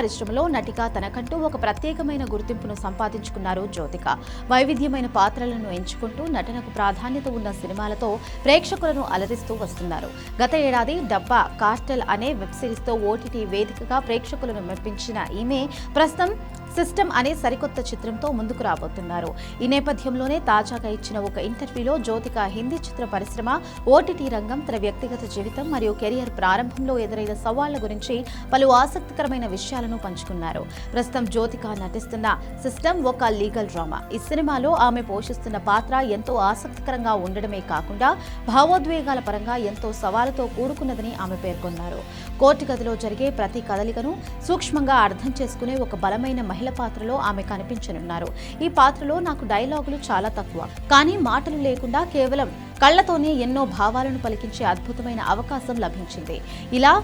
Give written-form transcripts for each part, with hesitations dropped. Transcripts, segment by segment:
పరిశ్రమలో నటిగా తనకంటూ ఒక ప్రత్యేకమైన గుర్తింపును సంపాదించుకున్నారు జ్యోతిక. వైవిధ్యమైన పాత్రలను ఎంచుకుంటూ నటనకు ప్రాధాన్యత ఉన్న సినిమాలతో ప్రేక్షకులను అలరిస్తూ వస్తున్నారు. గత ఏడాది డబ్బా కార్టెల్ అనే వెబ్ సిరీస్తో ఓటీటీ వేదికగా ప్రేక్షకులను మెప్పించిన ఈమె ప్రస్తుతం సిస్టమ్ అనే సరికొత్త చిత్రంతో ముందుకు రాబోతున్నారు. ఈ నేపథ్యంలోనే తాజాగా ఇచ్చిన ఒక ఇంటర్వ్యూలో జ్యోతిక హిందీ చిత్ర పరిశ్రమ, ఓటీటీ రంగం, తన వ్యక్తిగత జీవితం మరియు కెరియర్ ప్రారంభంలో ఎదురైన సవాళ్ల గురించి పలు ఆసక్తికరమైన విషయాలను పంచుకున్నారు. ప్రస్తుతం జ్యోతిక నటిస్తున్న సిస్టమ్ ఒక లీగల్ డ్రామా. ఈ సినిమాలో ఆమె పోషిస్తున్న పాత్ర ఎంతో ఆసక్తికరంగా ఉండడమే కాకుండా భావోద్వేగాల పరంగా ఎంతో సవాలుతో కూడుకున్నదని ఆమె పేర్కొన్నారు. కోర్టు గదిలో జరిగే ప్రతి కదలికను సూక్ష్మంగా అర్థం చేసుకునే ఒక బలమైన మహిళ పాత్రలో ఆమె కనిపించనున్నారు. ఈ పాత్రలో నాకు డైలాగులు చాలా తక్కువ, కానీ మాటలు లేకుండా కేవలం కళ్లతోనే ఎన్నో భావాలను పలికించే అద్భుతమైన అవకాశం లభించింది. ఇలా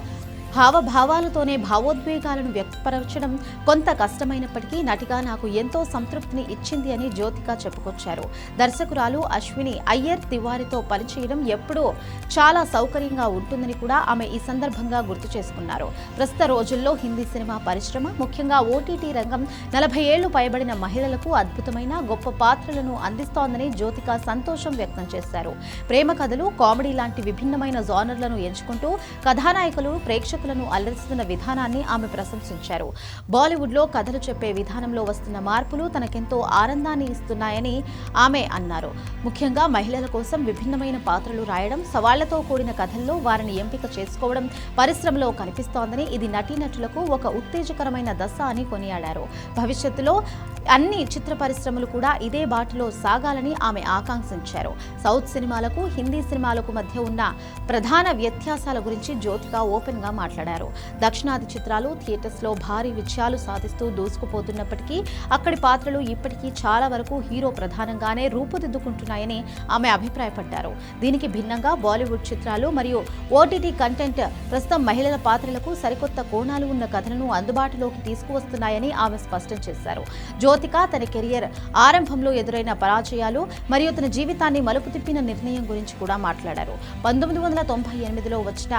హావభావాలతోనే భావోద్వేగాలను వ్యక్తపరచడం కొంత కష్టమైనప్పటికీ నటిగా నాకు ఎంతో సంతృప్తిని ఇచ్చింది అని జ్యోతిక చెప్పుకొచ్చారు. దర్శకురాలు అశ్విని అయ్యర్ తివారీతో పనిచేయడం ఎప్పుడూ చాలా సౌకర్యంగా ఉంటుందని కూడా ఆమె ఈ సందర్భంగా గుర్తు చేసుకున్నారు. ప్రస్తుత రోజుల్లో హిందీ సినిమా పరిశ్రమ, ముఖ్యంగా ఓటీటీ రంగం 40 ఏళ్లు పైబడిన మహిళలకు అద్భుతమైన గొప్ప పాత్రలను అందిస్తోందని జ్యోతిక సంతోషం వ్యక్తం చేశారు. ప్రేమ కథలు, కామెడీ లాంటి విభిన్నమైన జానర్లను ఎంచుకుంటూ కథానాయకులు ప్రేక్షకులను అలరిస్తున్న విధానాన్ని ఆమె ప్రశంసించారు. బాలీవుడ్లో కథలు చెప్పే విధానంలో వస్తున్న మార్పులు తనకెంతో ఆనందాన్ని ఇస్తున్నాయని ఆమె అన్నారు. ముఖ్యంగా మహిళల కోసం విభిన్నమైన పాత్రలు రాయడం, సవాళ్లతో కూడిన కథల్లో వారిని ఎంపిక చేసుకోవడం పరిశ్రమలో కనిపిస్తోందని, ఇది నటీనటులకు ఒక ఉత్తేజకరమైన దశ అని కొనియాడారు. భవిష్యత్తులో అన్ని చిత్ర పరిశ్రమలు కూడా ఇదే బాటలో సాగాలని ఆమె ఆకాంక్షించారు. సౌత్ సినిమాలకు, హిందీ సినిమాలకు మధ్య ఉన్న ప్రధాన వ్యత్యాసాల గురించి జ్యోతిక ఓపెన్ గా మాట్లాడారు. దక్షిణాది చిత్రాలు థియేటర్స్ లో భారీ విజయాలు సాధిస్తూ దూసుకుపోతున్నప్పటికీ అక్కడి పాత్రలు ఇప్పటికీ చాలా వరకు హీరో ప్రధానంగానే రూపుదిద్దుకుంటున్నాయని ఆమె అభిప్రాయపడ్డారు. దీనికి భిన్నంగా బాలీవుడ్ చిత్రాలు మరియు ఓటీటీ కంటెంట్ ప్రస్తుతం మహిళల పాత్రలకు సరికొత్త కోణాలు ఉన్న కథలను అందుబాటులోకి తీసుకువస్తున్నాయని ఆమె స్పష్టం చేశారు. జ్యోతిక తన కెరియర్ ఆరంభంలో ఎదురైన పరాజయాలు మరియు తన జీవితాన్ని మలుపు తిప్పిన నిర్ణయం గురించి కూడా మాట్లాడారు. 1998లో వచ్చిన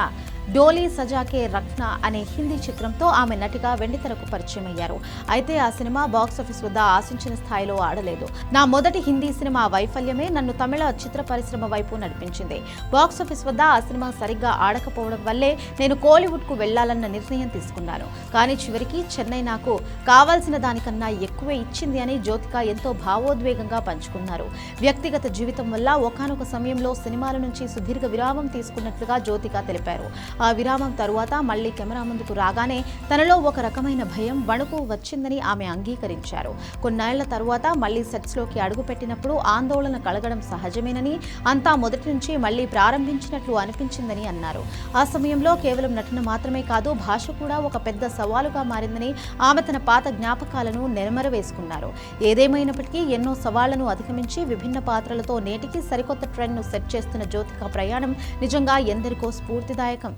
డోలీ సజాకే రఖ్నా అనే హిందీ చిత్రంతో ఆమె నటిగా వెండితెరకు పరిచయం అయ్యారు. అయితే ఆ సినిమా బాక్సాఫీస్ వద్ద ఆశించిన స్థాయిలో ఆడలేదు. నా మొదటి హిందీ సినిమా వైఫల్యమే నన్ను తమిళ చిత్ర పరిశ్రమ వైపు నడిపించింది. బాక్సాఫీస్ వద్ద ఆ సినిమా సరిగ్గా ఆడకపోవడం వల్లే నేను కోలీవుడ్ కు వెళ్లాలన్న నిర్ణయం తీసుకున్నాను. కానీ చివరికి చెన్నై నాకు కావాల్సిన దానికన్నా ఎక్కువే ఇచ్చింది అని జ్యోతిక ఎంతో భావోద్వేగంగా పంచుకున్నారు. వ్యక్తిగత జీవితం వల్ల ఒకానొక సమయంలో సినిమాల నుంచి సుదీర్ఘ విరామం తీసుకున్నట్లుగా జ్యోతిక తెలిపారు. ఆ విరామం తరువాత మళ్లీ కెమెరా ముందుకు రాగానే తనలో ఒక రకమైన భయం, వణుకు వచ్చిందని ఆమె అంగీకరించారు. కొన్నేళ్ల తరువాత మళ్లీ సెట్స్లోకి అడుగుపెట్టినప్పుడు ఆందోళన కలగడం సహజమేనని, అంతా మొదటి నుంచి మళ్లీ ప్రారంభించినట్లు అనిపించిందని అన్నారు. ఆ సమయంలో కేవలం నటన మాత్రమే కాదు, భాష కూడా ఒక పెద్ద సవాలుగా మారిందని ఆమె తన పాత జ్ఞాపకాలను నెమరవేసుకున్నారు. ఏదేమైనప్పటికీ ఎన్నో సవాళ్లను అధిగమించి విభిన్న పాత్రలతో నేటికి సరికొత్త ట్రెండ్ను సెట్ చేస్తున్న జ్యోతిక ప్రయాణం నిజంగా ఎందరికో స్ఫూర్తిదాయకం.